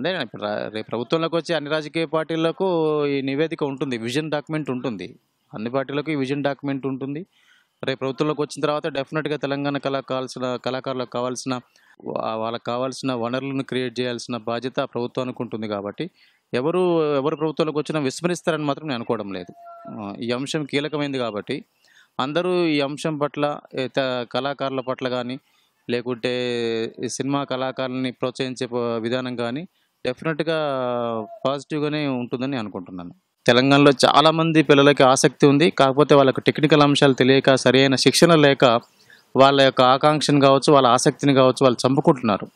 అదే ఇప్పుడు రేపు ప్రభుత్వంలోకి వచ్చి అన్ని రాజకీయ పార్టీలకు ఈ నివేదిక ఉంటుంది, విజన్ డాక్యుమెంట్ ఉంటుంది. అన్ని పార్టీలకు ఈ విజన్ డాక్యుమెంట్ ఉంటుంది. రేపు ప్రభుత్వంలోకి వచ్చిన తర్వాత డెఫినెట్గా తెలంగాణ కళాకారులకు కావాల్సిన వాళ్ళకి కావాల్సిన వనరులను క్రియేట్ చేయాల్సిన బాధ్యత ప్రభుత్వానికి ఉంటుంది. కాబట్టి ఎవరు ప్రభుత్వంలోకి వచ్చినా విస్మరిస్తారని మాత్రం నేను అనుకోవడం లేదు. ఈ అంశం కీలకమైంది కాబట్టి అందరూ ఈ అంశం పట్ల కళాకారుల పట్ల కానీ లేకుంటే సినిమా కళాకారులని ప్రోత్సహించే విధానం కానీ డెఫినెట్గా పాజిటివ్గానే ఉంటుందని అనుకుంటున్నాను. తెలంగాణలో చాలామంది పిల్లలకి ఆసక్తి ఉంది. కాకపోతే వాళ్ళకు టెక్నికల్ అంశాలు తెలియక, సరైన శిక్షణ లేక వాళ్ళ యొక్క ఆకాంక్షను కావచ్చు, వాళ్ళ ఆసక్తిని కావచ్చు వాళ్ళు చంపుకుంటున్నారు.